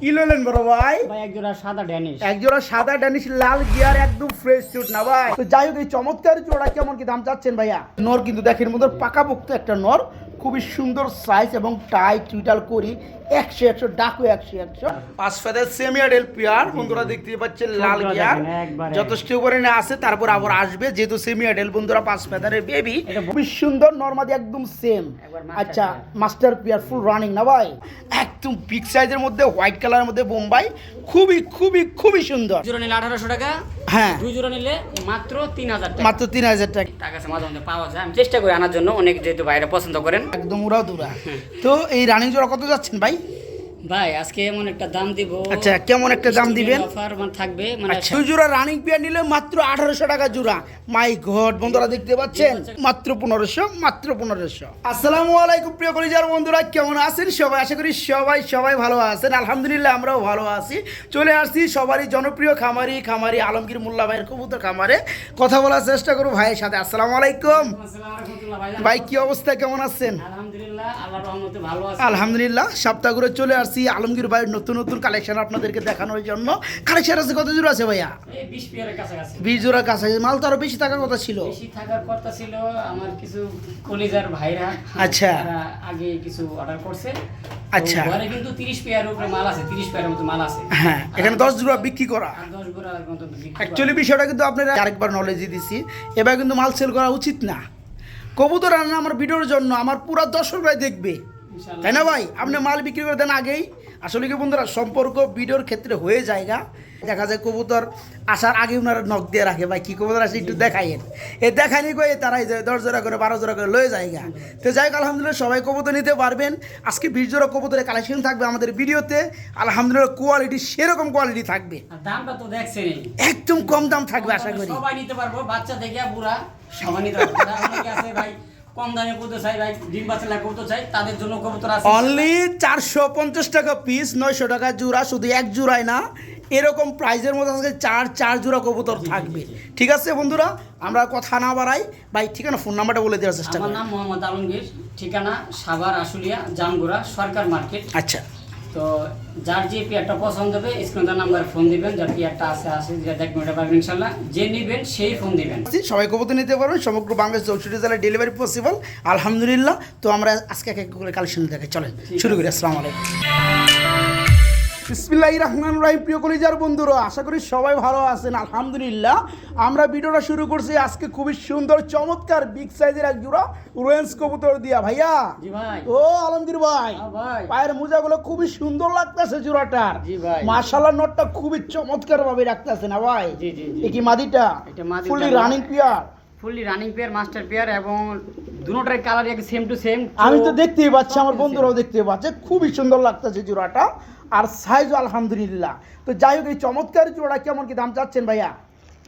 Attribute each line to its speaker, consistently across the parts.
Speaker 1: কি লইলেন বড় ভাই?
Speaker 2: ভাই এক জোড়া সাদা ড্যানিশ।
Speaker 1: এক জোড়া সাদা ড্যানিশ লাল গিয়ার একদম ফ্রেশ শুট না ভাই। তো যাই হোক এই চমৎকার জোড়া কেমন কি দাম চাচ্ছেন ভাইয়া? নর কিন্তু দেখেন মধ্যে পাকাপোক্ত একটা নর, খুবই সুন্দর সাইজ এবং টাই টুইটাল করি 100 ডাকু 100 পাঁচ ফেদার সেমি অ্যাডাল্ট পেয়ার। বন্ধুরা দেখতে পাচ্ছেন লাল গিয়ার যথেষ্ট পরিমাণে আছে, তারপর আবার আসবে যেহেতু সেমি অ্যাডাল্ট। বন্ধুরা পাঁচ ফেদারের বেবি খুবই সুন্দর নরমাদি একদম সেম। আচ্ছা মাস্টার পেয়ার ফুল রানিং না ভাই, একদম বিগ সাইজের মধ্যে হোয়াইট কালারের মধ্যে বোম্বাই, খুবই খুবই খুবই সুন্দর।
Speaker 2: জোড়া নিলে 1800 টাকা।
Speaker 1: হ্যাঁ
Speaker 2: দুই জোড়া নিলে মাত্র 3000 টাকা।
Speaker 1: মাত্র 3000 টাকা।
Speaker 2: টাকা আছে মাঝে মধ্যে পাওয়া যায়, আমি চেষ্টা করি আনার জন্য, অনেক যেহেতু বাইরে পছন্দ করেন।
Speaker 1: একদম উড়া দুরা। তো এই রানিং জোড়া কত যাচ্ছেন ভাই?
Speaker 2: ভাই আজকে এমন একটা দাম দিব।
Speaker 1: আচ্ছা কেমন একটা দাম দিবেন?
Speaker 2: অফার মানে থাকবে মানে
Speaker 1: আচ্ছা দুই জোড়া রানিং পেয়ার নিলে মাত্র 1800 টাকা জোড়া। মাই গড বন্ধুরা দেখতে পাচ্ছেন মাত্র 1500, মাত্র 1500। আসসালামু আলাইকুম প্রিয় কলিজার বন্ধুরা, কেমন আছেন সবাই? আশা করি সবাই ভালো আছেন। আলহামদুলিল্লাহ আমরাও ভালো আছি। চলে আসছি সবারই জনপ্রিয় খামারি আলমগীর মোল্লা ভাইয়ের কবুতর খামারে। কথা বলার চেষ্টা করব ভাইয়ের সাথে। আসসালামু আলাইকুম ভাই, কি অবস্থা, কেমন আছেন?
Speaker 2: আলহামদুলিল্লাহ আল্লাহর রহমতে ভালো আছি।
Speaker 1: আলহামদুলিল্লাহ সপ্তাহ করে চলে আসছি আলমগীর ভাইয়ের নতুন কালেকশন আপনাদেরকে দেখানোর জন্য। কালেকশন আছে কত জোড়া আছে ভাইয়া?
Speaker 2: এই 20 পেয়ারের কাছাকাছি।
Speaker 1: 20 জোড়া কাছাকাছি। মাল তো আরো বেশি থাকার কথা ছিল।
Speaker 2: বেশি থাকার কথা ছিল, আমার কিছু কলিজার ভাইরা
Speaker 1: আচ্ছা
Speaker 2: তারা আগে কিছু অর্ডার করছে।
Speaker 1: আচ্ছা
Speaker 2: ঘরে কিন্তু 30 পেয়ারের উপরে মাল আছে, 30 পেয়ারের মতো মাল আছে।
Speaker 1: হ্যাঁ এখানে 10 জোড়া বিক্রি করা।
Speaker 2: আর 10 জোড়ার মতো বিক্রি করা।
Speaker 1: অ্যাকচুয়ালি বিষয়টা কিন্তু আপনারা আরেকবার নলেজই দিছি, এবার কিন্তু মাল সেল করা উচিত না। কবুতর রান্না আমার ভিডিওর জন্য আমার পুরো দর্শকরাই দেখবে,
Speaker 2: ইনশাআল্লাহ।
Speaker 1: তাই না ভাই? আপনি মাল বিক্রি করে দেন আগেই। আসলে কি বন্ধুরা সম্পর্ক ভিডিওর ক্ষেত্রে হয়ে জায়গা, দেখা যায় কবুতর আসার আগে ওনারা নখ দিয়ে রাখে ভাই কি কবুতর আসে একটু দেখাইয়েন। এই দেখানি কয়ে তারাই 10 জোড়া করে 12 জোড়া করে লয়ে জায়গা। তো যাই হোক আলহামদুলিল্লাহ সবাই কবুতর নিতে পারবেন। আজকে 20 জোড়া কবুতরের কালেকশন থাকবে আমাদের ভিডিওতে। আলহামদুলিল্লাহ কোয়ালিটি সেরকম কোয়ালিটি থাকবে,
Speaker 2: আর দামটা তো দেখছেনই,
Speaker 1: একদম কম দাম থাকবে আশা করি।
Speaker 2: সবাই নিতে পারবো, বাচ্চা থেকে বুড়া সবাই নিতে পারবো। যারা অনেকে আছে ভাই কম দামে কবুতর চাই, ভাই ডিম বাচ্চা কবুতর চাই, তাদের জন্য কবুতর আছে।
Speaker 1: অনলি 450 টাকা পিস, 900 টাকা জোড়া। শুধু এক জোড়ায় না, এরকম প্রাইজের মধ্যে আজকে চার জোড়া কবুতর থাকবে। ঠিক আছে বন্ধুরা, আমরা কথা না বাড়াই ভাই, ঠিকানা ফোন নাম্বারটা বলে দেওয়ার চেষ্টা
Speaker 2: আমার
Speaker 1: করি।
Speaker 2: নাম মোহাম্মদ আলমগীর, ঠিকানা সাভার আশুলিয়া জামগুড়া সরকার মার্কেট।
Speaker 1: আচ্ছা
Speaker 2: তো যার যে পেয়ারটা পছন্দ হবে স্ক্রিনের নাম্বারে ফোন দিবেন, যার পেয়ারটা আছে যেটা দেখবেন ওটা পাবেন ইনশাল্লাহ। যে নেবেন সেই ফোন দিবেন।
Speaker 1: সবাই কবুতর নিতে পারবেন, সমগ্র বাংলাদেশ 64 জেলায় ডেলিভারি পসিবল আলহামদুলিল্লাহ। তো আমরা আজকে এক এক করে কালেকশন দেখে চলেন শুরু করি। আসসালামু আলাইকুম। বিসমিল্লাহির রহমানির রহিম। প্রিয় কলিজার বন্ধুরা, আশা করি সবাই ভালো আছেন আলহামদুলিল্লাহ। আমরা ভিডিওটা শুরু করছি আজকে খুবই সুন্দর চমৎকার বিগ সাইজের এক জোড়া রেঞ্জ কবুতর দিয়া। ভাইয়া
Speaker 2: জি ভাই।
Speaker 1: ও আলমগীর ভাই,
Speaker 2: ভাই
Speaker 1: পায়ের মোজাগুলো খুবই সুন্দর লাগতেছে জোড়াটার।
Speaker 2: জি ভাই।
Speaker 1: মাশাআল্লাহ নটটা খুবই চমৎকার ভাবে রাখতেছে না ভাই?
Speaker 2: জি জি জি।
Speaker 1: এ কি মাদিটা?
Speaker 2: এটা মাদি
Speaker 1: ফুলি
Speaker 2: জানা।
Speaker 1: Running peer.
Speaker 2: Fully running pair, master pair, এবং দুটোটার কালার একই সেম টু সেম।
Speaker 1: আমি তো দেখতেই পাচ্ছি, আমার বন্ধুরাও দেখতে পাচ্ছে, খুবই সুন্দর লাগতেছে জোড়াটা, আর সাইজও আলহামদুলিল্লাহ। তো যাই হোক এই চমৎকার জোড়া কেমন কি দাম চাচ্ছেন ভাইয়া?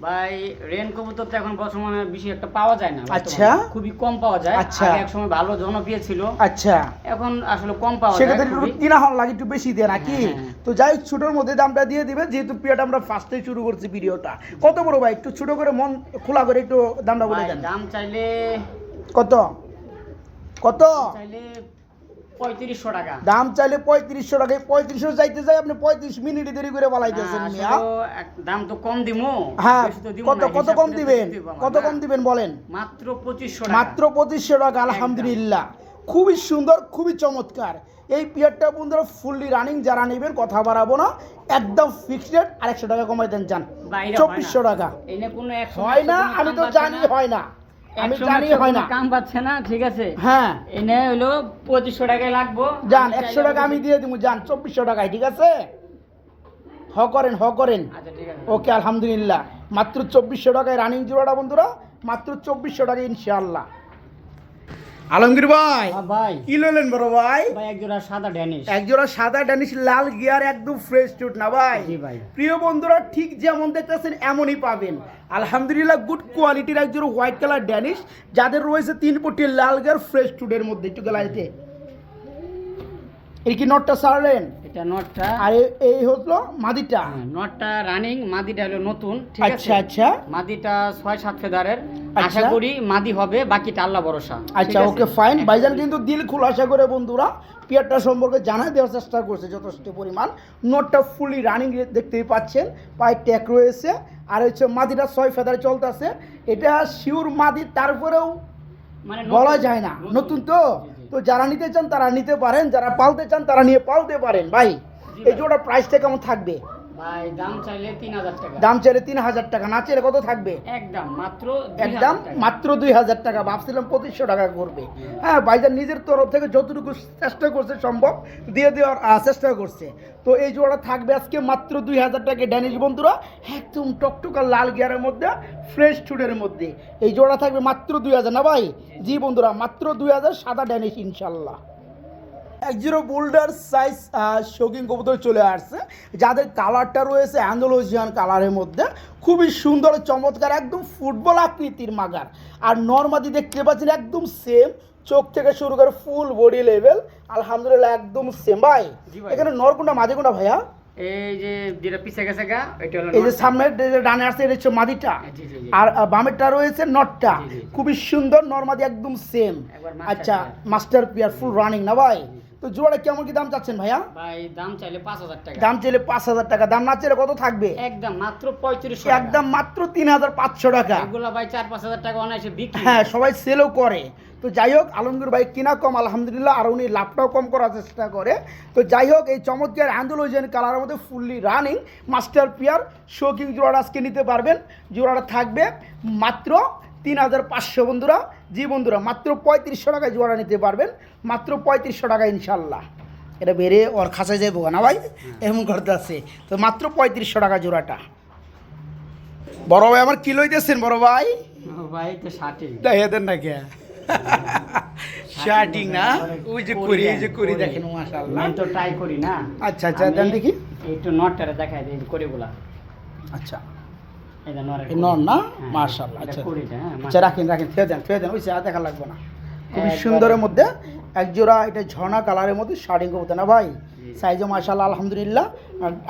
Speaker 2: ভাই রেন কবুতর তো এখন বর্তমানে বেশি একটা পাওয়া যায় না।
Speaker 1: আচ্ছা।
Speaker 2: খুবই কম পাওয়া যায়।
Speaker 1: আচ্ছা।
Speaker 2: আগে এক সময় ভালো জনপ্রিয় ছিল,
Speaker 1: আচ্ছা
Speaker 2: এখন আসলে কম পাওয়া যায়।
Speaker 1: সেক্ষেত্রে একটু
Speaker 2: খুবই।
Speaker 1: কিনা হওয়ার লাগে একটু বেশি দিয়ে নাকি?
Speaker 2: হ্যাঁ।
Speaker 1: তো যাই হোক ছোটোর মধ্যে দামটা দিয়ে দিবে, যেহেতু পিরিয়ড আমরা ফার্স্টে শুরু করছি ভিডিওটা। কত বড় ভাই, একটু ছোট করে মন খোলা করে একটু দামটা বলে
Speaker 2: ভাই,
Speaker 1: দেন।
Speaker 2: দাম চাইলে
Speaker 1: কত কত?
Speaker 2: চাইলে 3500 টাকা।
Speaker 1: দাম চাইলে 3500 টাকা। 3500 চাইতে যাই আপনি 35 মিনিট দেরি করে বলাইতেছেন
Speaker 2: না,
Speaker 1: মিয়া।
Speaker 2: আসলেও দাম তো কম দিমু।
Speaker 1: হ্যাঁ
Speaker 2: বেশি তো দিমু
Speaker 1: কত
Speaker 2: না,
Speaker 1: কত
Speaker 2: হিসাব
Speaker 1: কম
Speaker 2: করে তো
Speaker 1: দিবেন?
Speaker 2: দিতে হবে আমার,
Speaker 1: কত
Speaker 2: না?
Speaker 1: কম দিবেন বলেন?
Speaker 2: মাত্র 2500 টাকা।
Speaker 1: মাত্র 2500 টাকা আলহামদুলিল্লাহ। খুবই সুন্দর, খুবই চমৎকার এই পিয়ারটা বন্ধুরা। ফুললি রানিং যারা নেবেন কথা বাড়াবো না, একদম ফিক্সড রেট। 100 টাকা কমাই দেন চান,
Speaker 2: বাইরে
Speaker 1: 2400 টাকা।
Speaker 2: এনে কোনো
Speaker 1: হয় না, আমি তো জানি হয় না, আমি জানি হয় না।
Speaker 2: কাম পাচ্ছে না, ঠিক আছে।
Speaker 1: হ্যাঁ
Speaker 2: এনে হলো 2500 টাকায় লাগবো।
Speaker 1: যান 100 টাকা আমি দিয়ে দিব, যান 2400 টাকায়। ঠিক আছে, হ করেন।
Speaker 2: আচ্ছা ঠিক আছে।
Speaker 1: ওকে আলহামদুলিল্লাহ। মাত্র 2400 টাকায় রানিং জোড়াটা বন্ধুরা, মাত্র 2400 টাকা ইনশাআল্লাহ। আলমগীর ভাই
Speaker 2: হ্যাঁ ভাই।
Speaker 1: কি লইলেন বড় ভাই?
Speaker 2: ভাই এক জোড়া সাদা ড্যানিশ।
Speaker 1: এক জোড়া সাদা ড্যানিশ লাল গিয়ার একদম ফ্রেশ টুট না ভাই?
Speaker 2: জি ভাই।
Speaker 1: প্রিয় বন্ধুরা ঠিক যেমন দেখতেছেন এমনই পাবেন আলহামদুলিল্লাহ। গুড কোয়ালিটির এক জোড়া হোয়াইট কালার ড্যানিশ, যাদের রয়েছে 3 পটি লাল গিয়ার ফ্রেশ টুটের মধ্যে। একটু গেলাইতে এই কি নটটা সারলেন?
Speaker 2: এটা নটটা।
Speaker 1: আর এই হলো মাদিটা।
Speaker 2: নটটা রানিং, মাদিটা হলো নতুন, ঠিক আছে।
Speaker 1: আচ্ছা আচ্ছা
Speaker 2: মাদিটা 6-7 ফেদারের।
Speaker 1: আচ্ছা।
Speaker 2: আশা করি মাদি হবে, বাকিটা আল্লাহ ভরসা।
Speaker 1: আচ্ছা ওকে ফাইন। ভাইজান কিন্তু দিল খোলাসা করে বন্ধুরা পেয়ারটা সম্পর্কে জানাই দেওয়ার চেষ্টা করছে যথেষ্ট পরিমাণ। নোটটা ফুলি রানিং দেখতেই পাচ্ছেন, পায়ে ট্যাগ রয়েছে। আর হচ্ছে মাদিটা 6 ফেদারে চলতেছে। এটা শিওর মাদি, তারপরেও
Speaker 2: মানে
Speaker 1: বলা যায় না, নতুন তো। তো যারা নিতে চান তারা নিতে পারেন, যারা পালতে চান তারা নিয়ে পালতে পারেন। ভাই এই জোড়া প্রাইসটা কেমন থাকবে?
Speaker 2: ভাই দাম চাইলে 3000 টাকা।
Speaker 1: দাম চাইলে 3000 টাকা, না চাইলে কত থাকবে?
Speaker 2: একদম মাত্র
Speaker 1: একদম মাত্র 2000 টাকা। ভাবছিলাম 2500 টাকা করবে। হ্যাঁ ভাইজান নিজের তরফ থেকে যতটুকু চেষ্টা করছে সম্ভব দিয়ে দেওয়ার চেষ্টা করছে। তো এই জোড়া থাকবে আজকে মাত্র 2000 টাকা ড্যানিশ বন্ধুরা, একদম টকটকা লাল গিয়ারের মধ্যে, ফ্রেশ চুডের মধ্যে। এই জোড়া থাকবে মাত্র 2000 না ভাই? জি বন্ধুরা, মাত্র 2000 সাদা ড্যানিশ ইনশাল্লাহ। 10 বোল্ডার সাইজ শৌখিন কবুতর চলে আসছে, যাদের কালারটা রয়েছে অ্যান্ডালুসিয়ান কালারের মধ্যে, খুবই সুন্দর চমৎকার, একদম ফুটবল আকৃতির মাগার। আর নর্মাদি দেখতে পাচ্ছেন একদম সেম, চোখ থেকে শুরু করে ফুল বডি লেভেল আলহামদুলিল্লাহ একদম সেম। ভাই এখানে নর কোনটা মাদি কোনটা ভাইয়া?
Speaker 2: এই যে যেটা পিছে গেছে গা, এটা হলো
Speaker 1: এই যে সামনের ডানে আসছে এটা হচ্ছে মাদিটা, আর বামেরটা রয়েছে নটটা। খুবই সুন্দর, নর্মাদি একদম সেম। আচ্ছা মাস্টার পিয়ার ফুল রানিং না ভাই? তো জোড়া কেমন কি দাম চাচ্ছেন ভাইয়া?
Speaker 2: ভাই দাম চাইলে 5000 টাকা।
Speaker 1: দাম চাইলে 5000 টাকা, দাম না চাইলে কত থাকবে?
Speaker 2: একদম মাত্র 3500 টাকা।
Speaker 1: একদম মাত্র 3500 টাকা।
Speaker 2: এগুলো ভাই 4-5000 টাকা অনায়াসে বিক্রি।
Speaker 1: হ্যাঁ সবাই সেলও করে। তো যাই হোক আলমগীর ভাই কিনা কম আলহামদুলিল্লাহ, আর উনি লাভটাও কম করার চেষ্টা করে। তো যাই হোক এই চমৎকার অ্যান্ডালুসিয়ান কালারের মধ্যে ফুললি রানিং মাস্টার পিয়ার শৌখিন জোড়াটা আজকে নিতে পারবেন। জোড়াটা থাকবে মাত্র 3500 বন্ধুরা। জি বন্ধুরা, মাত্র 3500 টাকায় জোড়া নিতে পারবেন, মাত্র 3500 টাকা ইনশাল্লাহ। এটা বেড়ে ওর খাঁচায় যাইব না ভাই, এমন করতে আছে। তো মাত্র 3500 টাকা জোড়াটা। বড় ভাই আমার কি লইতেছেন বড় ভাই?
Speaker 2: ভাই তো 60
Speaker 1: দেখে দেন না কে শার্টিং না, ওই যে করি, এই যে করি দেখেন মাশাআল্লাহ।
Speaker 2: আমি তো ট্রাই করি না।
Speaker 1: আচ্ছা আচ্ছা দেন দেখি
Speaker 2: একটু নটটা দেখাই দেই করিগুলা।
Speaker 1: আচ্ছা
Speaker 2: এটা নরের
Speaker 1: এই নর না,
Speaker 2: হ্যাঁ,
Speaker 1: মাশাআল্লাহ।
Speaker 2: এটা
Speaker 1: আচ্ছা
Speaker 2: করিটা, হ্যাঁ
Speaker 1: আচ্ছা রাখেন রাখেন, ফেলে দেন ওই যা দেখা লাগবে না। খুবই
Speaker 2: একবারে।
Speaker 1: সুন্দরের মধ্যে এক জোড়া, এটা ঝর্ণা কালারের মধ্যে শার্টিং করতে না ভাই? সাইজও মাশাআল্লাহ আলহামদুলিল্লাহ।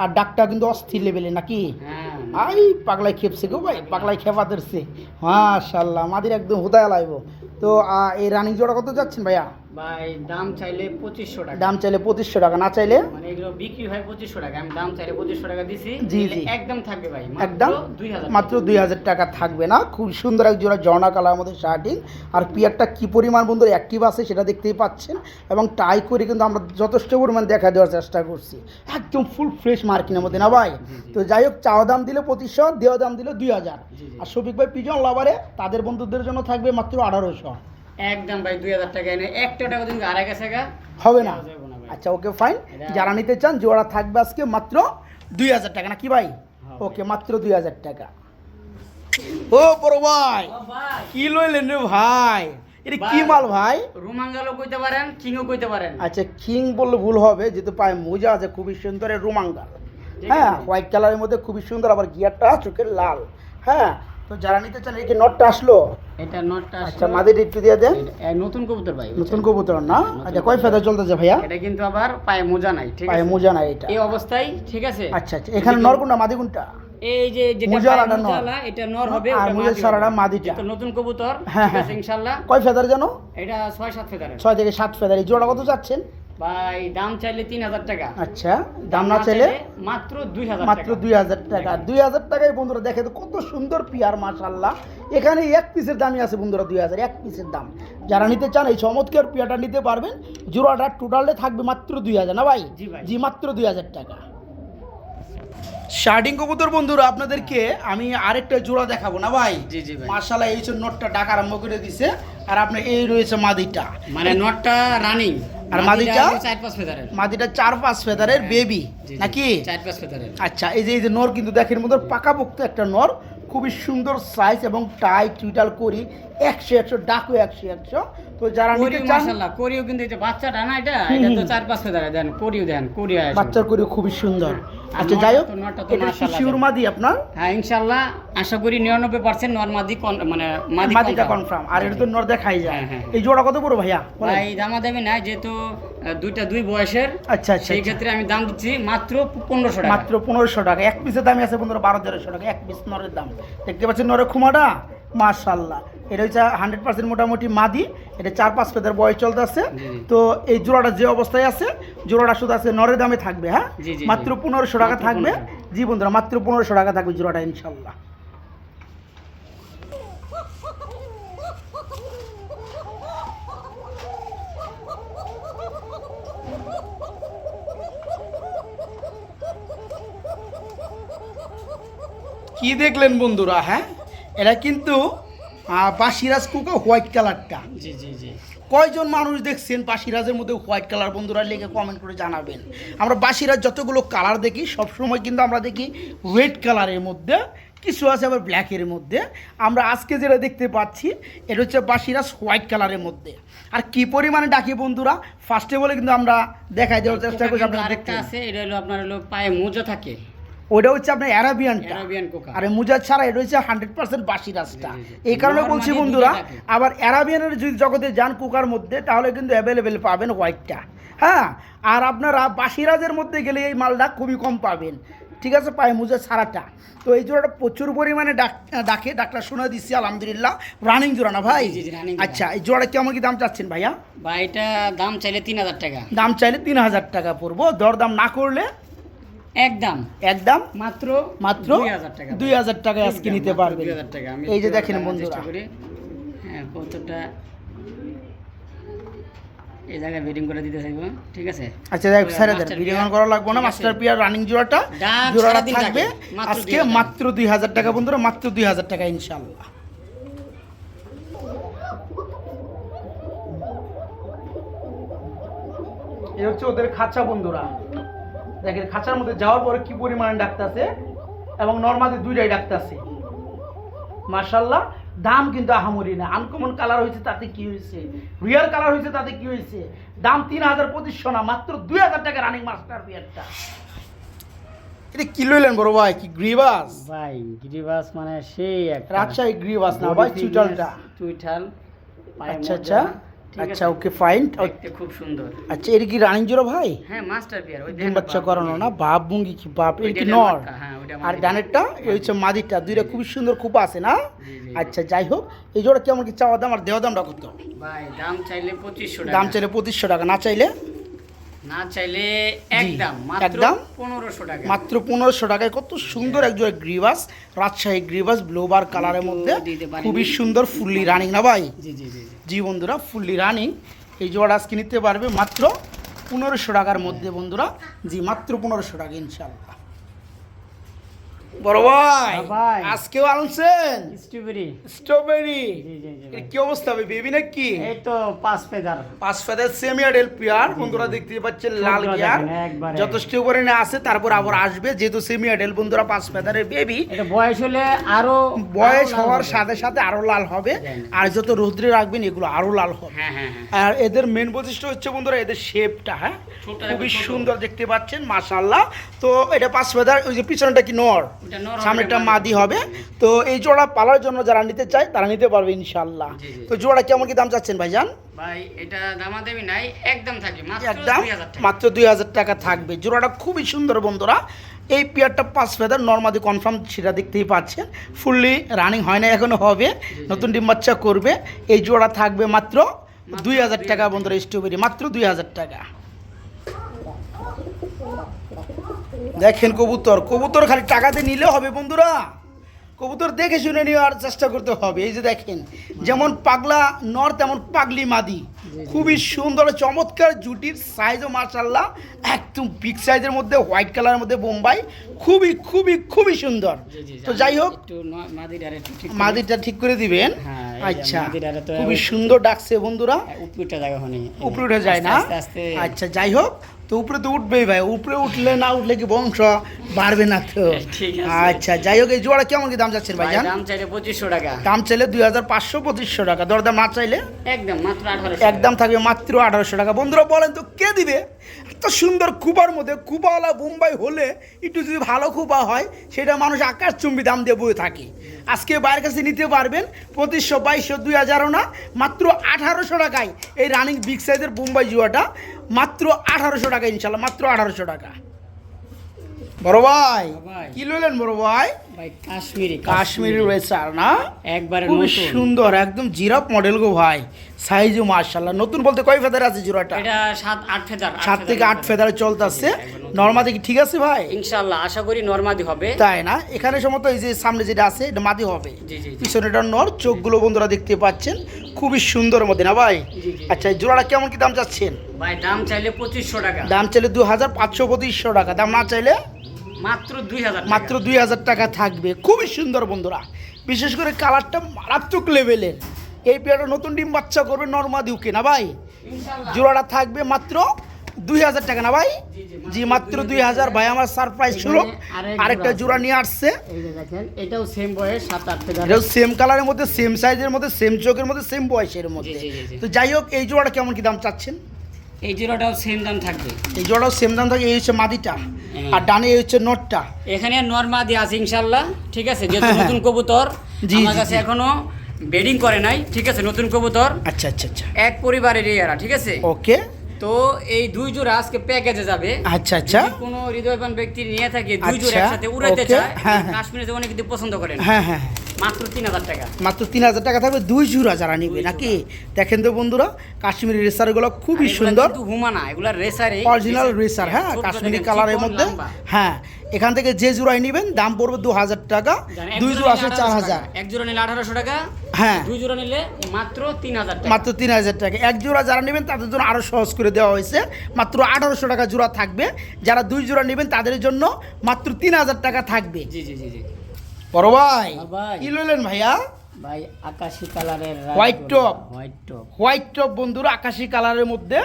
Speaker 1: আর ডাকটা কিন্তু অস্থির লেভেলে নাকি?
Speaker 2: হ্যাঁ
Speaker 1: আই পাগলাই খেপছে গো ভাই, পাগলাই খেপা ধরছে মাশাআল্লাহ। মাদির একদম হুদায় লাইব। তো এই রানিং জোড়া কত যাচ্ছেন ভাইয়া?
Speaker 2: ভাই দাম চাইলে 2500 টাকা।
Speaker 1: দাম চাইলে 2500 টাকা, না চাইলে?
Speaker 2: মানে এগুলো বিক্রি হয় 2500 টাকা, আমি দাম চাইলে 2500 টাকা দিছি।
Speaker 1: জি,
Speaker 2: নিলে
Speaker 1: জি।
Speaker 2: একদম থাকবে ভাই
Speaker 1: একদম
Speaker 2: 2000
Speaker 1: মাত্র 2000 টাকা থাকবে না? খুব সুন্দর এক জোড়া ঝর্ণা কালার মধ্যে শার্টিং। আর পিয়ারটা কি পরিমাণ বন্ধুরা অ্যাক্টিভ আছে সেটা দেখতেই পাচ্ছেন, এবং টাই করে কিন্তু আমরা যথেষ্ট পরিমাণ দেখা দেওয়ার চেষ্টা করছি, একদম ফুল ফ্রেশ মার্কিনের মধ্যে না ভাই? তো যাই হোক চাওয়া দাম দিলে 2500, দেওয়া দাম দিলে 2000। আর শফিক ভাই পিজন লাভারে তাদের বন্ধুদের জন্য থাকবে মাত্র 1800।
Speaker 2: একদম ভাই 2000 টাকা এনে একটা টাকা দিন আড়াই গেছে গা
Speaker 1: হবে না?
Speaker 2: যাবে না ভাই।
Speaker 1: আচ্ছা ওকে ফাইন। যারা নিতে চান জোড়া থাকবে আজকে মাত্র 2000 টাকা নাকি ভাই? ওকে মাত্র 2000 টাকা। ও বড় ভাই
Speaker 2: ও ভাই
Speaker 1: কি লইলেন রে ভাই? এটা কি
Speaker 2: ভাই।
Speaker 1: মাল ভাই?
Speaker 2: রুমাঙ্গালও কইতে পারেন, কিংও কইতে পারেন।
Speaker 1: আচ্ছা কিং বললে ভুল হবে, যেহেতু পায়ে মোজা আছে খুবই সুন্দর রুমাঙ্গাল।
Speaker 2: ঠিক
Speaker 1: হ্যাঁ
Speaker 2: আছে।
Speaker 1: হোয়াইট কালারের মধ্যে খুবই সুন্দর, আবার গিয়ারটা চোখের লাল। হ্যাঁ তো যারা নিতে চান এই যে নটটা আসলো।
Speaker 2: এটা নটটা
Speaker 1: আচ্ছা মাদের একটু দিয়ে দেন।
Speaker 2: নতুন কবুতর ভাই,
Speaker 1: নতুন কবুতর না? আচ্ছা কয় ফেদা চলতেছে ভাইয়া?
Speaker 2: এটা কিন্তু আবার পায়ে মোজা নাই, ঠিক
Speaker 1: পায়ে
Speaker 2: আছে?
Speaker 1: মোজা নাই এটা।
Speaker 2: এই অবস্থায়, ঠিক আছে?
Speaker 1: আচ্ছা আচ্ছা এখানে নর কোনটা মাদি কোনটা?
Speaker 2: এই যে যেটা
Speaker 1: মোজালাটা
Speaker 2: পায়ে
Speaker 1: নর।
Speaker 2: মোজালা, এটা নর হবে,
Speaker 1: আর
Speaker 2: ওটা
Speaker 1: মোজা
Speaker 2: মাদি
Speaker 1: ছাড়াটা
Speaker 2: হবে।
Speaker 1: মাদিটা।
Speaker 2: যেহেতু নতুন কবুতর,
Speaker 1: হ্যাঁ,
Speaker 2: ঠিক আছে
Speaker 1: হ্যাঁ।
Speaker 2: ইনশাআল্লাহ।
Speaker 1: কয় ফেদার জানো?
Speaker 2: এটা 6-7 ফেদারের।
Speaker 1: 6 থেকে 7 ফেদার। এই জোড়া কত চাচ্ছেন?
Speaker 2: ভাই দাম চাইলে 3000 টাকা।
Speaker 1: আচ্ছা দাম না চাইলে?
Speaker 2: মাত্র 2000
Speaker 1: মাত্র
Speaker 2: টাকা।
Speaker 1: 2000 টাকা। 2000 টাকায় বন্ধুরা দেখে তো কত সুন্দর পিয়ার মাশাআল্লাহ। এখানে এক পিসের দামই আছে বন্ধুরা 2000, এক পিসের দাম। যারা নিতে চান এই চমৎকার পিয়ারটা নিতে পারবেন। জোড়াটা টোটালে থাকবে মাত্র 2000 না ভাই?
Speaker 2: জি ভাই।
Speaker 1: জি মাত্র 2000 টাকা। শার্টিং কবুতর বন্ধুরা আপনাদেরকে আমি আরেকটা জোড়া দেখাবো না ভাই?
Speaker 2: জি জি ভাই।
Speaker 1: মাশাআল্লাহ এই যে নোটটা ডাক আরম্ভ করে দিছে, আর আপনার এই রয়েছে মাদিটা।
Speaker 2: মানে নটটা রানিং,
Speaker 1: আর মাদিটা?
Speaker 2: 4-5 ফেদারের।
Speaker 1: মাদিটা 4-5 ফেদারের বেবি
Speaker 2: জি, জি।
Speaker 1: নাকি?
Speaker 2: 4-5 ফেদারের।
Speaker 1: আচ্ছা এই যে নর কিন্তু দেখেন মধ্যে পাকাপোক্ত একটা নর, খুবই সুন্দর সাইজ এবং টাই টুইটাল করি 100 ডাকু 100। তো যারা নিতে
Speaker 2: কোরিও
Speaker 1: চান
Speaker 2: মাশাআল্লাহ, কোরিও কিন্তু এই যে বাচ্চাটা না, এটা তো 4-5 ফেদারের। দেন কোরিও, দেন কোরিও আছে।
Speaker 1: বাচ্চার করি খুবই সুন্দর।
Speaker 2: আর
Speaker 1: আচ্ছা যাই হোক
Speaker 2: নরটা তো
Speaker 1: এটা কি
Speaker 2: মাশাআল্লাহ
Speaker 1: শিউর
Speaker 2: দেন।
Speaker 1: মাদি আপনার?
Speaker 2: হ্যাঁ ইনশাআল্লাহ আশা করি 99% নর মাদি মানে
Speaker 1: মাদিটা কনফার্ম। আর এটা তো নর দেখাই যায়।
Speaker 2: হ্যাঁ, হ্যাঁ।
Speaker 1: এই জোড়া কত পড়ো ভাইয়া?
Speaker 2: ভাই দামাদামি নাই, যেহেতু দুইটা দুই বয়সের,
Speaker 1: আচ্ছা আচ্ছা
Speaker 2: সেই ক্ষেত্রে আমি দাম দিচ্ছি মাত্র 1500 টাকা।
Speaker 1: মাত্র 1500 টাকা। এক পিসের দামই আছে বন্ধুরা 12100 টাকা এক পিস নরের দাম। দেখতে পাচ্ছেন নরের খুমাটা মাশাআল্লাহ। এটা হচ্ছে 100% মোটামুটি মাদি। এটা 4-5 ফেদার বয়স চলতে আছে। তো এই জোড়াটা যে অবস্থায় আছে, জোড়াটা শুধু আছে নরের দামে থাকবে। হ্যাঁ, মাত্র 1500 টাকা থাকবে। জি বন্ধুরা, মাত্র 1500 টাকা থাকবে জোড়াটা ইনশাল্লাহ। কি দেখলেন বন্ধুরা? হ্যাঁ, এটা কিন্তু পাশিরাজ কুকা হোয়াইট কালারটা।
Speaker 2: জি জি জি।
Speaker 1: কয়জন মানুষ দেখছেন পাশিরাজের মধ্যে হোয়াইট কালার? বন্ধুরা লিখে কমেন্ট করে জানাবেন। আমরা বাসিরাজ যতগুলো কালার দেখি সবসময় কিন্তু আমরা দেখি রেড কালারের মধ্যে, কিছু আছে আবার ব্ল্যাকের মধ্যে। আমরা আজকে যেটা দেখতে পাচ্ছি এটা হচ্ছে বাসিরাজ হোয়াইট কালারের মধ্যে। আর কি পরিমাণে ডাকি বন্ধুরা, ফার্স্টে বলে কিন্তু আমরা দেখাই দেওয়ার চেষ্টা করছি। আপনারা দেখতে
Speaker 2: আছে, এটা হলো আপনার হলো পায়ে মোজা থাকে,
Speaker 1: ওটা হচ্ছে আপনার অ্যারাবিয়ানটা।
Speaker 2: Arabian Coca.
Speaker 1: আর মুজা ছাড়া এটা হচ্ছে 100% বাসিরাজটা। এই কারণে বলছি বন্ধুরা, আবার অ্যারাবিয়ানের যদি জগতে যান কুকার মধ্যে তাহলে কিন্তু অ্যাভেলেবেল পাবেন হোয়াইটটা। হ্যাঁ, আর আপনারা বাসিরাজের মধ্যে গেলে এই মালটা খুবই কম পাবেন। ঠিক আছে, পায়ে মুজা ছাড়াটা। তো এই জোড়াটা প্রচুর পরিমাণে ডাকে, ডাকটা শোনা দিচ্ছি আলহামদুলিল্লাহ। রানিং জোড়া না ভাই? আচ্ছা, এই জোড়া কেমন কি দাম চাচ্ছেন ভাইয়া?
Speaker 2: ভাই এটা দাম চাইলে 3000 টাকা।
Speaker 1: দাম চাইলে 3000 টাকা পড়বো। দরদাম না করলে
Speaker 2: একদম
Speaker 1: একদম
Speaker 2: মাত্র 2000 টাকা।
Speaker 1: 2000 টাকা আজকে নিতে পারবেন।
Speaker 2: 2000 টাকা।
Speaker 1: এই যে দেখেন বন্ধুরা,
Speaker 2: হ্যাঁ কতটা এই জায়গায় বেডিং করে দিতে চাইবো। ঠিক আছে,
Speaker 1: আচ্ছা দেখ স্যার, ভিডিও অন করা লাগবে না। মাস্টার পিয়ার রানিং জোড়াটা থাকবে আজকে মাত্র 2000 টাকা বন্ধুরা, মাত্র 2000 টাকা ইনশাআল্লাহ। এই হচ্ছে ওদের খাঁচা বন্ধুরা। দেখেন খাঁচার মধ্যে যাওয়ার পরে কি পরিমাণে ডাকতেছে, এবং নরমালি দুইটাই ডাকতেছে মাশাআল্লাহ। দাম কিন্তু আহামরি না। আনকমন কালার হয়েছে তাতে কি হয়েছে, রিয়াল কালার হয়েছে তাতে কি হয়েছে। দাম 3500 না, মাত্র 2000 টাকা রানিং মাস্টার পিয়ারটা। এটা কি লইলেন বড় ভাই? কি গ্রিবাস
Speaker 2: ভাই? গ্রিবাস মানে সেই একটা
Speaker 1: রাজশাহী গ্রিবাস না ভাই, চুইটালটা।
Speaker 2: চুইটাল।
Speaker 1: আচ্ছা আচ্ছা আচ্ছা, ওকে ফাইন।
Speaker 2: দেখতে খুব সুন্দর।
Speaker 1: আচ্ছা, এটা কি রানিং জোড়া ভাই?
Speaker 2: হ্যাঁ, মাস্টার পিয়ার। ওই
Speaker 1: ডিম বাচ্চা করানো না? বাপ মুঙ্গি কি বাপ? এটা কি নর? আর ডানেরটা এই হচ্ছে মাদিটা। দুইটা খুব সুন্দর খুব আছে না? আচ্ছা, যাই হোক, এই জোড়া কেমন কি চাওয়া দাম আর দেওয়া দামটা কত
Speaker 2: ভাই? দাম চাইলে 2500 টাকা।
Speaker 1: দাম চাইলে 2500 টাকা, না চাইলে
Speaker 2: একদম মাত্র 1500 টাকা।
Speaker 1: মাত্র 1500 টাকায় কত সুন্দর এক জোড়া গ্রিবাস, রাজশাহী গ্রিবাস ব্লোবার কালারের মধ্যে, খুবই সুন্দর ফুললি রানিং না ভাই?
Speaker 2: জি জি জি
Speaker 1: জি বন্ধুরা, ফুললি রানিং। এই জোড়া আজকে নিতে পারবে মাত্র 1500 টাকার মধ্যে বন্ধুরা। জি, মাত্র 1500 টাকা ইনশাআল্লাহ। বড় ভাই আজকেও আনছেন স্ট্রবেরি। কি অবস্থা হবে, বেবি নাকি?
Speaker 2: এই তো 5 ফেদার
Speaker 1: সেমি অ্যাডাল্ট পেয়ার বন্ধুরা, দেখতে পাচ্ছেন লাল গিয়ার যথেষ্ট পরিমাণে আছে। তারপর আবার আসবে, যেহেতু সেমি অ্যাডাল্ট বন্ধুরা 5 ফেদারের বেবি।
Speaker 2: এটা বয়স হলে আরো,
Speaker 1: বয়স হওয়ার সাথে সাথে আরো লাল হবে। আর যত রোদ্রে রাখবেন এগুলো আরো লাল হবে। আর এদের মেন বৈশিষ্ট্য হচ্ছে বন্ধুরা এদের শেপটা। হ্যাঁ, খুবই সুন্দর দেখতে পাচ্ছেন মাশাআল্লাহ। তো এটা 5 ফেদার। ওই যে পিছনটা কি নর, সামনেটা মাদি হবে। তো এই জোড়া পালার জন্য যারা নিতে চায় তারা নিতে পারবে ইনশাআল্লাহ। তো জোড়া কেমন কি দাম চাচ্ছেন ভাইজান?
Speaker 2: ভাই এটা দামাদামি নাই, একদম থাকবে
Speaker 1: মাত্র 2000 টাকা থাকবে। জোড়াটা খুবই সুন্দর বন্ধুরা। এই পেয়ারটা 5 ফেদার নরমাদি কনফার্ম, সেটা দেখতেই পাচ্ছেন। ফুললি রানিং হয় না, এখনো হবে, নতুন ডিম বাচ্চা করবে। এই জোড়া থাকবে মাত্র 2000 টাকা বন্ধুরা। স্ট্রবেরি মাত্র 2000 টাকা। দেখেন কবুতর, কবুতর খালি টাকাতে নিলে হবে বন্ধুরা, কবুতর দেখে শুনে নেওয়ার চেষ্টা করতে হবে। এই যে দেখেন, যেমন পাগলা নর তেমন পাগলি মাদি, খুবই সুন্দর চমৎকার জুটির সাইজও মাশাআল্লাহ একদম বিগ সাইজের মধ্যে, হোয়াইট কালারের মধ্যে বোম্বাই, খুবই খুবই খুবই সুন্দর। তো যাই হোক, মাদিটা ঠিক করে দিবেন। আচ্ছা, খুবই সুন্দর ডাকছে বন্ধুরা, উপরে উঠে যায় না? আচ্ছা, যাই হোক, তো উপরে তো উঠবেই ভাই, উপরে উঠলে না উঠলে কি বংশ বাড়বে না তো।
Speaker 2: ঠিক আছে।
Speaker 1: আচ্ছা যাই হোক, এই জোড়া কেমন কি দাম যাচ্ছেন ভাই?
Speaker 2: দাম চাইলে 2500 টাকা।
Speaker 1: দাম চাইলে 2500 2500 টাকা, দরদাম না চাইলে
Speaker 2: একদম মাত্র 1800।
Speaker 1: একদম থাকবে মাত্র 1800 টাকা। বন্ধুরা বলেন তো কে দিবে এত সুন্দর কুপার মধ্যে? কুপাওয়ালা বোম্বাই হলে একটু যদি ভালো কুপা হয় সেটা মানুষ আকাশচুম্বী দাম দিয়ে বয়ে থাকে। আজকে বাইরের কাছে নিতে পারবেন 2500 2200 2000 না, মাত্র 1800 টাকায় এই রানিং বিগ সাইজের বোম্বাই জুয়াটা মাত্র 1800 টাকা ইনশাল্লাহ, মাত্র 1800 টাকা। বড় ভাই কি লইলেন বড় ভাই?
Speaker 2: ভাই
Speaker 1: কাশ্মীরি রেসার না,
Speaker 2: একবারে
Speaker 1: খুব
Speaker 2: নতুন।
Speaker 1: সুন্দর একদম জিরাফ মডেল গো ভাই, সাইজও মাশাআল্লাহ। নতুন বলতে কয় ফেদার আছে জোড়াটা?
Speaker 2: এটা 7-8 ফেদার।
Speaker 1: 7 থেকে 8 ফেদারে চলতেছে। নরমাদি কি ঠিক আছে ভাই?
Speaker 2: ইনশাআল্লাহ আশা করি নরমাদি হবে।
Speaker 1: তাই না? এখানে সম্ভবত এই যে সামনে যেটা আছে এটা মাদি হবে,
Speaker 2: জি জি জি।
Speaker 1: পিছনেটা নর। চোখগুলো বন্ধুরা দেখতে পাচ্ছেন খুবই সুন্দর মধ্যে না ভাই?
Speaker 2: জি জি।
Speaker 1: আচ্ছা এই জোড়াটা কেমন কি দাম চাচ্ছেন?
Speaker 2: ভাই দাম চাইলে 2500 টাকা।
Speaker 1: দাম চাইলে 2500 2500 টাকা, দাম না চাইলে
Speaker 2: মাত্র 2000 টাকা।
Speaker 1: মাত্র 2000 টাকা থাকবে। খুবই সুন্দর বন্ধুরা, বিশেষ করে কালারটা মারাত্মক লেভেলের। এই পেয়ারটা নতুন ডিম বাচ্চা করবে নরমাদি উকে না ভাই?
Speaker 2: ইনশাআল্লাহ।
Speaker 1: জোড়াটা থাকবে মাত্র 2000 টাকা না ভাই? জি মাত্র 2000। ভাই আমার সারপ্রাইজ ছিল, আরেকটা জোড়া নিয়ে আসছে।
Speaker 2: এই যে দেখেন এটাও সেম বয়স 7-8 ফেদার।
Speaker 1: এটাও সেম কালারের মধ্যে, সেম সাইজের মধ্যে, সেম চোখের মধ্যে, সেম বয়সের মধ্যে।
Speaker 2: জি, জি, জি।
Speaker 1: তো যাই হোক এই জোড়াটা কেমন কি দাম চাচ্ছেন?
Speaker 2: এই জোড়াটাও সেম দাম থাকবে।
Speaker 1: এই জোড়াটাও সেম দাম থাকে। এই হচ্ছে মাদিটা আর ডানে এই হচ্ছে নটটা।
Speaker 2: এখানে নরমাদি আছে ইনশাআল্লাহ, ঠিক আছে? যেহেতু নতুন কবুতর
Speaker 1: জি,
Speaker 2: আমার
Speaker 1: জি,
Speaker 2: কাছে
Speaker 1: জি।
Speaker 2: এখনো বেডিং করে নাই, ঠিক আছে? নতুন কবুতর,
Speaker 1: আচ্ছা আচ্ছা আচ্ছা,
Speaker 2: এক পরিবারের এরা, ঠিক আছে?
Speaker 1: ওকে।
Speaker 2: তো এই দুই জোড়া আজকে প্যাকেজে যাবে।
Speaker 1: আচ্ছা আচ্ছা,
Speaker 2: যদি কোনো হৃদয়বান ব্যক্তি নিয়ে থাকে দুই জোড়া
Speaker 1: আচ্ছা,
Speaker 2: একসাথে উড়াইতে
Speaker 1: ওকে,
Speaker 2: চায়,
Speaker 1: হ্যাঁ, হ্যাঁ।
Speaker 2: কাশ্মীরে অনেক কিছু পছন্দ করেন,
Speaker 1: হ্যাঁ হ্যাঁ,
Speaker 2: মাত্র 3000 টাকা।
Speaker 1: মাত্র 3000 টাকা থাকবে দুই জোড়া যারা নিবে নাকি? দেখেন তো বন্ধুরা কাশ্মীরি রেসারগুলো খুবই সুন্দর,
Speaker 2: কিন্তু হুমানা এগুলা রেসারে
Speaker 1: অরিজিনাল রেসার। হ্যাঁ কাশ্মীরি কালারের মধ্যে। হ্যাঁ এখান থেকে যে জোড়াই নেবেন দাম পড়বে 2000 টাকা, দুই জোড়া আসে 4000।
Speaker 2: এক জোড়া নিলে 1800 টাকা,
Speaker 1: হ্যাঁ
Speaker 2: দুই জোড়া নিলে মাত্র 3000 টাকা।
Speaker 1: মাত্র 3000 টাকা। এক জোড়া যারা নেবেন তাদের জন্য আরও সহজ করে দেওয়া হয়েছে, মাত্র 1800 টাকা জোড়া থাকবে। যারা দুই জোড়া নেবেন তাদের জন্য মাত্র 3000 টাকা থাকবে।
Speaker 2: জি জি জি জি।
Speaker 1: বড় ভাই
Speaker 2: ভাই।
Speaker 1: কি লইলেন ভাইয়া?
Speaker 2: ভাই আকাশী কালারের
Speaker 1: white top,
Speaker 2: white top.
Speaker 1: White top বন্ধুরা, আকাশি কালারের মধ্যে।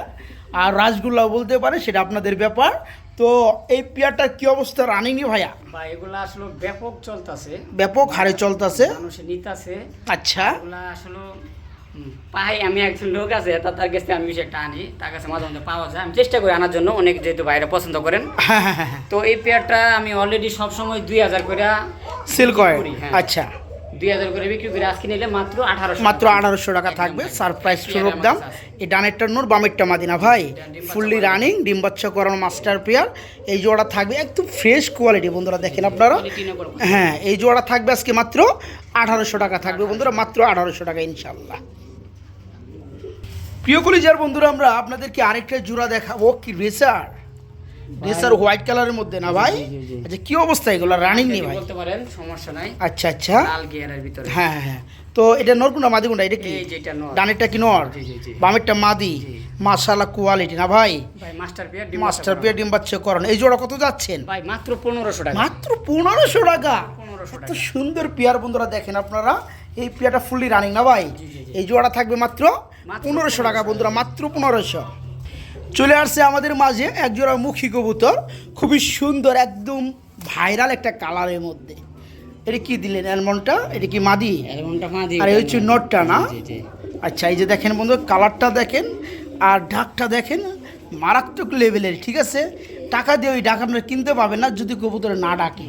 Speaker 1: আর রাসগোল্লা বলতে পারে, সেটা আপনাদের ব্যাপার। তো এই পেয়ারটার কি অবস্থা রানিংই ভাইয়া?
Speaker 2: ভাই এগুলা আসলে ব্যাপক চলতেছে,
Speaker 1: ব্যাপক হারে চলতেছে।
Speaker 2: মানুষে নিতেছে।
Speaker 1: আচ্ছা
Speaker 2: এগুলা আসলে পাই, আমি একজন লোক আছে তার কাছে আমি বিষয়টা আনি, তার কাছে মাঝে মাঝে পাওয়া যায়। আমি চেষ্টা করি আনার জন্য, অনেক যেহেতু বাইরে পছন্দ করেন।
Speaker 1: হ্যাঁ হ্যাঁ হ্যাঁ,
Speaker 2: তো এই পেয়ারটা আমি অলরেডি সবসময় 2000 করে
Speaker 1: সেল করে।
Speaker 2: করি, হ্যাঁ।
Speaker 1: আচ্ছা
Speaker 2: 2000 করে বিক্রি করে, আজকে নিলে মাত্র 1800।
Speaker 1: মাত্র 1800 টাকা থাকবে, সারপ্রাইজ স্বরূপ দাম। এই ডানেরটা নূর, বামেরটা মাদিনা ভাই, ফুললি রানিং ডিম বাচ্চা করানো মাস্টার পেয়ার। এই জোড়া থাকবে একদম ফ্রেশ কোয়ালিটি বন্ধুরা, দেখেন আপনারা। হ্যাঁ এই জোড়া থাকবে আজকে মাত্র 1800 টাকা থাকবে বন্ধুরা, মাত্র 1800 টাকা ইনশাল্লাহ। প্রিয় কলিজার বন্ধুরা আমরা আপনাদেরকে আরেকটা জোড়া দেখাবো। কি রেসার, রেসার হোয়াইট কালারের মধ্যে না ভাই? আচ্ছা কি অবস্থা এগুলো রানিং নেই ভাই?
Speaker 2: বলতে পারেন, সমস্যা নাই।
Speaker 1: আচ্ছা আচ্ছা,
Speaker 2: লাল গিয়ারের ভিতরে।
Speaker 1: হ্যাঁ হ্যাঁ হ্যাঁ। তো এটা নর কোনটা মাদি কোনটা? এটা কি
Speaker 2: এই যেটা নর,
Speaker 1: ডানেরটা কি নর,
Speaker 2: জি জি জি।
Speaker 1: বামেরটা মাদি। মাশাআল্লাহ কোয়ালিটি না ভাই?
Speaker 2: ভাই মাস্টার পেয়ার ডিম
Speaker 1: মাস্টার পেয়ার ডিম বাচ্চা করানো। এই জোড়া কত যাচ্ছেন?
Speaker 2: ভাই মাত্র 1500 টাকা।
Speaker 1: মাত্র 1500 টাকা।
Speaker 2: 1500
Speaker 1: এত
Speaker 2: টাকা।
Speaker 1: সুন্দর পেয়ার বন্ধুরা, দেখেন আপনারা এই পেয়ারটা ফুললি রানিং না ভাই? এই জোড়া থাকবে মাত্র 1500 টাকা বন্ধুরা, মাত্র 1500। চলে আসছে আমাদের মাঝে এক জোড়া মুখী কবুতর, খুবই সুন্দর একদম ভাইরাল একটা কালারের মধ্যে। এটা কি দিলেন অ্যালমন্ডটা? এটা কি মাদি?
Speaker 2: অ্যালমন্ডটা মাদি।
Speaker 1: আর এই হচ্ছে নটটা না?
Speaker 2: জি জি।
Speaker 1: আচ্ছা এই যে দেখেন বন্ধু কালারটা দেখেন আর ঢাকটা দেখেন, মারাত্মক লেভেলের। ঠিক আছে, টাকা দিয়ে ওই ডাক আপনারা কিনতে পাবেন না যদি কবুতরে না ডাকে।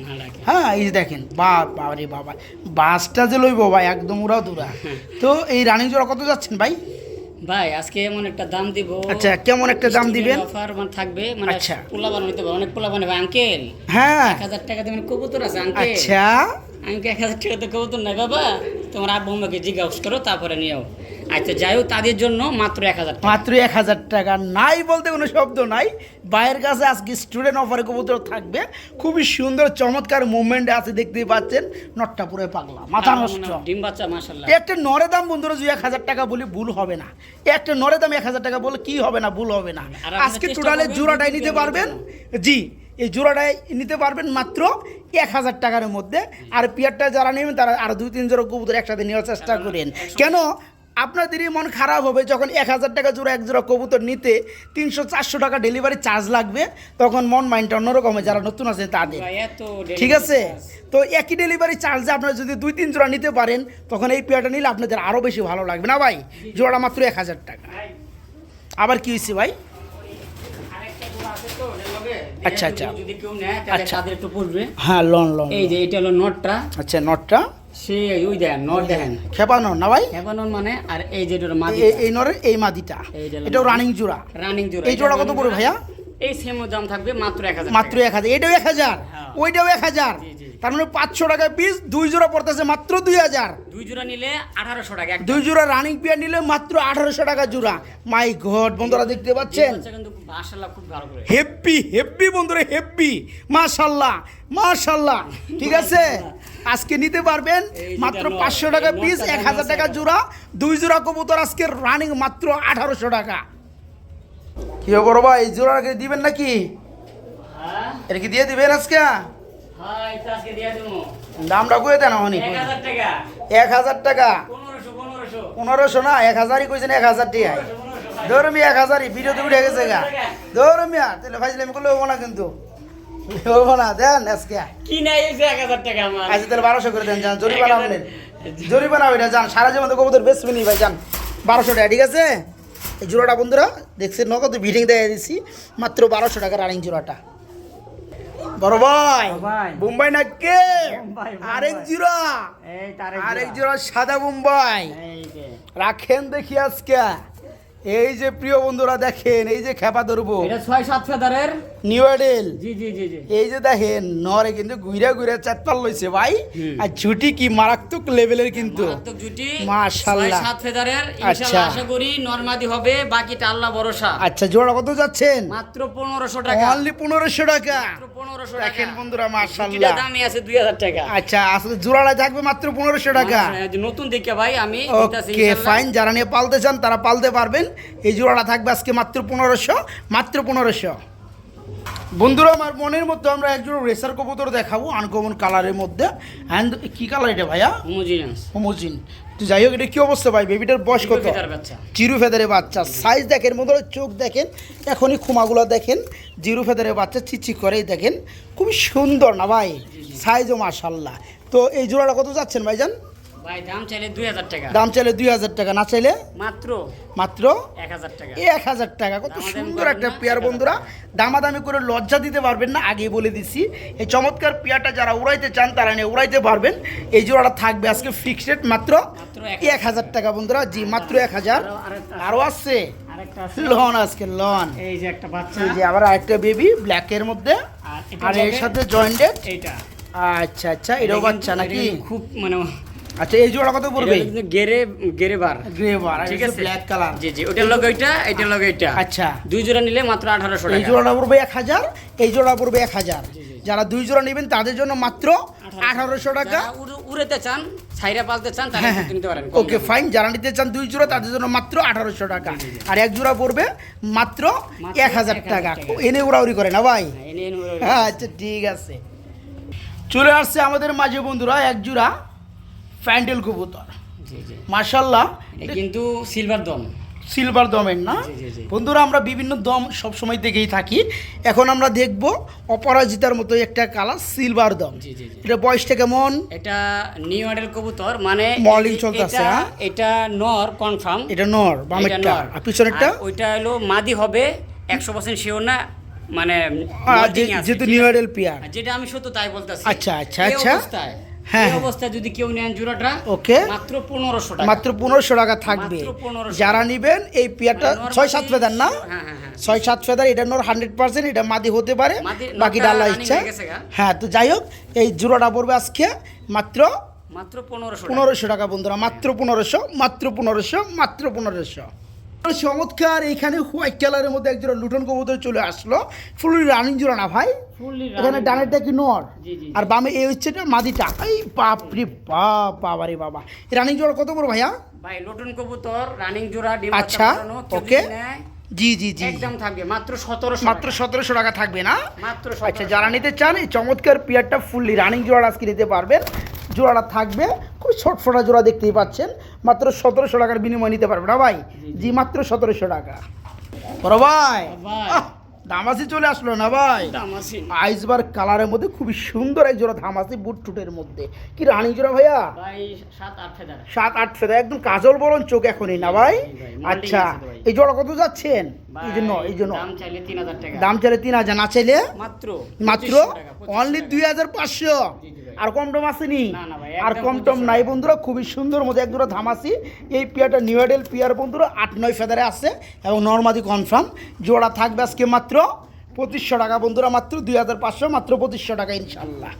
Speaker 1: হ্যাঁ এই যে দেখেন, বাবা রে বাবা, বাসটা যে লইব ভাই একদম উড়া দুরা। তো এই রানিং জোড়া কত যাচ্ছেন ভাই?
Speaker 2: ভাই আজকে এমন একটা দাম দিব।
Speaker 1: আচ্ছা কেমন একটা দাম দিবেন?
Speaker 2: অফার মানে থাকবে, মানে
Speaker 1: আচ্ছা।
Speaker 2: পোলা বানাইতে পারবে, অনেক পোলা বানাবে। আঙ্কেল
Speaker 1: হ্যাঁ
Speaker 2: 1000 টাকা দেবেন, কবুতর আছে আঙ্কেল।
Speaker 1: আচ্ছা
Speaker 2: আঙ্কেল 1000 টাকা তো কবুতর নাই বাবা, তোমার আব্বু আম্মাকে জিজ্ঞাসা করো তারপরে নিও। আচ্ছা যাই হোক, তাদের জন্য মাত্র 1000 টাকা।
Speaker 1: মাত্র 1000 টাকা। নাই বলতে কোনো শব্দ নাই। ভাইয়ের কাছে আজকে স্টুডেন্ট অফারে কবুতর থাকবে, খুবই সুন্দর চমৎকার মুভমেন্টে আছে, দেখতেই পাচ্ছেন। নটটা পুরো পাগলা, মাথা নষ্ট।
Speaker 2: ডিম বাচ্চা মাশাআল্লাহ।
Speaker 1: একটা নরে দাম বন্ধুরা যদি 1000 টাকা বলি ভুল হবে না। একটা নরে দাম 1000 টাকা বলে কি হবে না, ভুল হবে না।
Speaker 2: আর আপনি
Speaker 1: আজকে
Speaker 2: চেষ্টা
Speaker 1: টোটালে
Speaker 2: করবেন
Speaker 1: জোড়াটাই
Speaker 2: যদি
Speaker 1: নিতে
Speaker 2: পেয়ে
Speaker 1: পারবেন।
Speaker 2: যান।
Speaker 1: জি এই জোড়াটাই নিতে পারবেন মাত্র 1000 টাকার মধ্যে। আর পিয়ারটা যারা নেবেন তারা আরো 2-3 জোড়া কবুতর একসাথে নেওয়ার চেষ্টা করেন। কেন আপনাদেরই মন খারাপ হবে যখন 1000 টাকা জোড়া এক জোড়া কবুতর নিতে 300-400 টাকা ডেলিভারি চার্জ লাগবে, তখন মন মাইন্ডটা অন্যরকম হয় যারা নতুন আছে তাদের।
Speaker 2: ভাই এত
Speaker 1: ঠিক আছে, তো একই ডেলিভারি চার্জে আপনারা যদি 2-3 জোড়া নিতে পারেন তখন এই পেয়ারটা নিলে আপনাদের আরও বেশি ভালো লাগবে না ভাই। জোড়াটা মাত্র 1000 টাকা। আবার কি হয়েছে ভাই?
Speaker 2: আরেকটা জোড়া আছে তো এভাবে,
Speaker 1: আচ্ছা, আচ্ছা।
Speaker 2: যদি কেউ নেয় তাহলে
Speaker 1: আচ্ছা।
Speaker 2: তাদের একটু পড়বে।
Speaker 1: হ্যাঁ, লন লন।
Speaker 2: এই যে এটা হলো নটটা,
Speaker 1: আচ্ছা, নটটা
Speaker 2: সে ওই দেখেন নট দেখেন
Speaker 1: খেপানো না ভাই?
Speaker 2: হেবানন মানে, আর এই যে এটা মাদি,
Speaker 1: এই নরের এই মাদিটা,
Speaker 2: এইটা হলো
Speaker 1: এটাও
Speaker 2: মাদি।
Speaker 1: রানিং জোড়া।
Speaker 2: রানিং জোড়া।
Speaker 1: এই জোড়া কত পড়বে ভাইয়া?
Speaker 2: এই সেম দাম থাকবে মাত্র 1000
Speaker 1: মাত্র 1000। এটাও 1000,
Speaker 2: হ্যাঁ।
Speaker 1: ওইটাও 1000।
Speaker 2: জি, জি।
Speaker 1: তার মানে 500 টাকা পিস, 2 জোড়া পড়তেছে মাত্র 2000।
Speaker 2: দুই জোড়া নিলে 1800 টাকা একটা।
Speaker 1: 2 জোড়া রানিং পেয়ার নিলে মাত্র 1800 টাকা জোড়া। মাই গড বন্ধুরা, দেখতে পাচ্ছেন?
Speaker 2: বাচ্চা কিন্তু মাশাআল্লাহ খুব ভালো করে।
Speaker 1: হেপি হেপি বন্ধুরা, হেপি, মাশাল্লাহ মাশাল্লাহ। ঠিক আছে, আজকে নিতে পারবেন
Speaker 2: এই যে
Speaker 1: মাত্র
Speaker 2: নর,
Speaker 1: 500 টাকা
Speaker 2: এই
Speaker 1: পিস,
Speaker 2: নরটা
Speaker 1: 1000 টাকা
Speaker 2: আছে।
Speaker 1: জোড়া। 2 জোড়া কবুতর আজকে রানিং মাত্র 1800 টাকা। কি বড় ভাই, এই জোড়াকে দিবেন নাকি?
Speaker 2: হ্যাঁ
Speaker 1: এটা কি দিয়ে দিবেন আজকে?
Speaker 2: হ্যাঁ, এটা আজকে দিয়ে দেবো
Speaker 1: দামটা কয়ে দেন অনেক।
Speaker 2: 1000 টাকা।
Speaker 1: 1000 টাকা।
Speaker 2: 1500
Speaker 1: 1500 না, 1000ই কইছেন। 1000 টাকা ধরমি, 1000ই ভিডিওতে উঠে গেছে গা। ধরমিয়া তাহলে ভাইলে আমি করলে হবো না, কিন্তু হবো না। দেন আজকে
Speaker 2: কি নাই এসে 1000 টাকা আমার।
Speaker 1: আজ তাহলে 1200 করে দেন, যান জরিমানা বলেন। জরিমানা ওইটা যান, সারা জীবন তো কবুতর বেশ মিনি ভাই, যান 1200 টাকা। ঠিক আছে, এই জোড়াটা বন্ধুরা দেখছেন, নগদ ভিডিং দিয়ে দিচ্ছি মাত্র 1200 টাকা রানিং জোড়াটা। বড় ভাই,
Speaker 2: ভাই।
Speaker 1: বোম্বাই না কে?
Speaker 2: বোম্বাই, বোম্বাই।
Speaker 1: আরেক জোড়া,
Speaker 2: এই তার
Speaker 1: আরেক জোড়া সাদা বোম্বাই।
Speaker 2: এই যে
Speaker 1: রাখেন দেখি আজকে। এই যে প্রিয় বন্ধুরা দেখেন, এই যে খেপা ধরবো
Speaker 2: এটা 6-7 ফেদারের।
Speaker 1: নিউ এডেল।
Speaker 2: জি জি জি জি।
Speaker 1: এই যে দেখেন নরে কিন্তু ঘুরে ঘুরে চারপাল লইছে ভাই।
Speaker 2: হুম।
Speaker 1: আর ঝুটি কি মারাত্মক লেভেলের কিন্তু।
Speaker 2: মারাত্মক জুটি।
Speaker 1: মাশাআল্লাহ।
Speaker 2: 6-7 ফেদারের।
Speaker 1: আচ্ছা।
Speaker 2: ইনশাআল্লাহ আশা করি নরমাদি হবে, বাকিটা আল্লাহ ভরসা।
Speaker 1: আচ্ছা, জোড়া কত যাচ্ছেন?
Speaker 2: মাত্র 1500 টাকা।
Speaker 1: অনলি 1500 টাকা।
Speaker 2: মাত্র 1500 টাকা।
Speaker 1: দেখেন বন্ধুরা,
Speaker 2: জুটিটার
Speaker 1: মাশাআল্লাহ।
Speaker 2: দামই আছে 2000 টাকা।
Speaker 1: আচ্ছা, আসলে জোড়াটা থাকবে মাত্র 1500 টাকা।
Speaker 2: যে নতুন দেখে ভাই আমি দিতাছি
Speaker 1: ওকে
Speaker 2: ইনশাআল্লাহ।
Speaker 1: ফাইন, যারা নিয়ে পালতে চান তারা পালতে পারবেন। এই জোড়াটা থাকবে আজকে মাত্র 1500, মাত্র 1500। বন্ধুরা, আমার মনের মধ্যে আমরা একজোড়া রেসার কবুতর দেখাবো আনকমন কালারের মধ্যে। অ্যান্ড কি কালার এটা ভাইয়া?
Speaker 2: হোমোজিনিয়াস।
Speaker 1: হোমোজিন। তো যাই হোক, এটা কি অবস্থা ভাই? বেবিটার বয়স কত?
Speaker 2: ফেদার বাচ্চা।
Speaker 1: জিরো ফেদারের বাচ্চা। সাইজ দেখেন বন্ধুরা, চোখ দেখেন, এখনই খুমাগুলো দেখেন। জিরো ফেদারের বাচ্চা, চিকচিক করেই দেখেন, খুবই সুন্দর না ভাই? সাইজও মাশাআল্লাহ। তো এই জোড়াটা কত যাচ্ছেন ভাইজান?
Speaker 2: ভাই দাম চাইলে 2000 টাকা।
Speaker 1: দাম চাইলে 2000 টাকা, না চাইলে
Speaker 2: মাত্র
Speaker 1: মাত্র
Speaker 2: 1000 টাকা।
Speaker 1: 1000 টাকা। কত
Speaker 2: দামাদামি
Speaker 1: সুন্দর
Speaker 2: করবেন
Speaker 1: একটা
Speaker 2: না,
Speaker 1: পেয়ার
Speaker 2: 1000
Speaker 1: বন্ধুরা। দামাদামি করে লজ্জা দিতে পারবেন না, আগেই বলে দিচ্ছি। এই চমৎকার পেয়ারটা যারা উড়াইতে চান তারা নিয়ে উড়াইতে পারবেন। এই জোড়াটা থাকবে আজকে ফিক্সড রেট মাত্র 1000 টাকা বন্ধুরা। জি, মাত্র 1000। আরও আসছে
Speaker 2: আরেকটা আছে।
Speaker 1: লন, আজকে লন।
Speaker 2: এই যে একটা বাচ্চা।
Speaker 1: এই যে আবার আরেকটা বেবি ব্ল্যাকের মধ্যে,
Speaker 2: এটা
Speaker 1: আর এর
Speaker 2: হবে
Speaker 1: সাথে জয়েন্টেড।
Speaker 2: এইটা।
Speaker 1: আচ্ছা আচ্ছা, এটাও বাচ্চা নাকি?
Speaker 2: এটা কিন্তু খুব মানে
Speaker 1: আচ্ছা, এই জোড়া কত পড়বে?
Speaker 2: এটা কিন্তু গেরে বার।
Speaker 1: গ্রে বার,
Speaker 2: ঠিক আছে,
Speaker 1: ব্ল্যাক কালার।
Speaker 2: জি জি, ওটার লগে ওইটা, এটার লগে এটা।
Speaker 1: আচ্ছা,
Speaker 2: দুই জোড়া নিলে মাত্র 1800
Speaker 1: এই
Speaker 2: টাকা।
Speaker 1: জোড়াটা পড়বে 1000, এই জোড়া পড়বে 1000। যারা 2 জোড়া নেবেন তাদের জন্য মাত্র 1800 টাকা।
Speaker 2: যারা উড়াতে চান, ছাইরা পালতে চান, তারা
Speaker 1: হ্যাঁ,
Speaker 2: কিন্তু নিতে পারেন।
Speaker 1: Okay fine. যারা নিতে চান 2 জোড়া তাদের জন্য মাত্র 1800 টাকা। আর এক জোড়া পড়বে মাত্র 1000 টাকা। এনে উড়াউড়ি করে না ভাই? হ্যাঁ, আচ্ছা ঠিক আছে। চলে আসছে আমাদের মাঝে বন্ধুরা এক জোড়া প্যান্ডেল কবুতর।
Speaker 2: জি জি।
Speaker 1: মাশাআল্লাহ,
Speaker 2: এটা কিন্তু সিলভার দম।
Speaker 1: সিলভার দমের না?
Speaker 2: জি, জি, জি।
Speaker 1: বন্ধুরা, আমরা বিভিন্ন দম সব সময় দেখেই থাকি। এখন আমরা দেখব অপরাজিতার মতো একটা কালার, সিলভার দম।
Speaker 2: জি, জি, জি।
Speaker 1: এটা বয়সটা কেমন?
Speaker 2: এটা নিউ মডেল কবুতর, মানে
Speaker 1: মডেলিং চলতেছে,
Speaker 2: এটা-
Speaker 1: হ্যাঁ?
Speaker 2: এটা নর কনফার্ম।
Speaker 1: এটা নর, বামেরটা। আর পিছনেরটা?
Speaker 2: আর ওইটা হলো মাদি হবে, 100% শিওর না, মানে molding আছে,
Speaker 1: যেহেতু
Speaker 2: ঠিক
Speaker 1: নিউ
Speaker 2: আছে?
Speaker 1: এডেল পেয়ার।
Speaker 2: আর যেটা আমি সত্য তাই বলতেছি।
Speaker 1: আচ্ছা, আচ্ছা,
Speaker 2: এই
Speaker 1: আচ্ছা।
Speaker 2: অবস্থায়,
Speaker 1: হ্যাঁ,
Speaker 2: এই
Speaker 1: হ্যাঁ।
Speaker 2: অবস্থায় যদি কেউ নেন জোড়াটা,
Speaker 1: ওকে।
Speaker 2: মাত্র 1500 টাকা।
Speaker 1: মাত্র 1500 টাকা থাকবে।
Speaker 2: মাত্র 1500
Speaker 1: যারা নিবেন এই পেয়ারটা
Speaker 2: মানে নর
Speaker 1: 6-7
Speaker 2: মাদি-
Speaker 1: ফেদার না?
Speaker 2: হ্যাঁ, হ্যাঁ, হ্যাঁ।
Speaker 1: 6-7 ফেদার। এটা নর 100%, এটা মাদি হতে পারে,
Speaker 2: মাদি-
Speaker 1: বাকি
Speaker 2: নরটা
Speaker 1: ডাল্লা
Speaker 2: running
Speaker 1: ইচ্ছা।
Speaker 2: হয়ে গেছে গা।
Speaker 1: হ্যাঁ, তো যাই হোক, এই জোড়াটা পড়বে আজকে মাত্র
Speaker 2: মাত্র 1500 টাকা।
Speaker 1: 1500 টাকা বন্ধুরা। মাত্র 1500, মাত্র 1500, মাত্র 1500। চমৎকার। এইখানে হোয়াইট কালারের মধ্যে একজোড়া লুটন কবুতর চলে আসলো। ফুল রানিং জোড়া না ভাই?
Speaker 2: Fully
Speaker 1: এখানে
Speaker 2: running।
Speaker 1: ডানেরটা কি নর?
Speaker 2: জি, জি,
Speaker 1: আর বামে এই হচ্ছে এটা মাদিটা। এই বাপ রে বাপ, বাবা রে বাবা। এই রানিং জোড়া কত বড় ভাইয়া?
Speaker 2: ভাই লটন কবুতর রানিং জোড়া, ডিম
Speaker 1: আচ্ছা,
Speaker 2: বাচ্চা করানো, কেউ
Speaker 1: ওকে।
Speaker 2: যদি নেয়,
Speaker 1: জি জি জি,
Speaker 2: একদম থাকবে মাত্র 1700
Speaker 1: মাত্র 1700 টাকা থাকবে না?
Speaker 2: মাত্র
Speaker 1: আচ্ছা, যারা নিতে চান এই চমৎকার পেয়ারটা ফুললি রানিং জোড়া আজকে নিতে পারবেন। জোড়াটা থাকবে খুব ছটফটা জোড়া, দেখতেই পাচ্ছেন। মাত্র 1700 টাকার বিনিময় নিতে পারবে না ভাই? জি মাত্র 1700 টাকা। বড় ভাই
Speaker 2: ভাই।
Speaker 1: আহ, ধামাসি চলে আসলো না ভাই?
Speaker 2: দামাসি
Speaker 1: আইসবার কালারের মধ্যে খুবই সুন্দর এক জোড়া ধামাসি বুট টুটের মধ্যে। কি রানী জোড়া ভাইয়া?
Speaker 2: ভাই 7-8 ফেদার।
Speaker 1: 7-8 ফেদা, একদম কাজল বরণ চোখ এখনই না ভাই?
Speaker 2: জি ভাই, molding
Speaker 1: আচ্ছা
Speaker 2: আছে তো ভাই।
Speaker 1: এই জোড়া কত যাচ্ছেন? এই জন্য
Speaker 2: দাম চাইলে 3000 টাকা।
Speaker 1: দাম চাইলে 3000, না চাইলে
Speaker 2: মাত্র
Speaker 1: মাত্র
Speaker 2: 2500 টাকা, 2500
Speaker 1: অনলি
Speaker 2: টাকা।
Speaker 1: 2500।
Speaker 2: জি, জি ভাই।
Speaker 1: আর কম টম আসেনি?
Speaker 2: না, না ভাই,
Speaker 1: আর
Speaker 2: একদম
Speaker 1: কম টম
Speaker 2: 2500
Speaker 1: নাই
Speaker 2: টাকা।
Speaker 1: বন্ধুরা, খুবই সুন্দর মধ্যে এক জোড়া ধামাসি। এই পেয়ারটা নিউ এডেল পেয়ার বন্ধুরা 8-9 ফেদারে আছে এবং নর্মাদি কনফার্ম। জোড়া থাকবে আজকে মাত্র 2500 টাকা বন্ধুরা, মাত্র 2500, মাত্র 2500 টাকা ইনশাল্লাহ।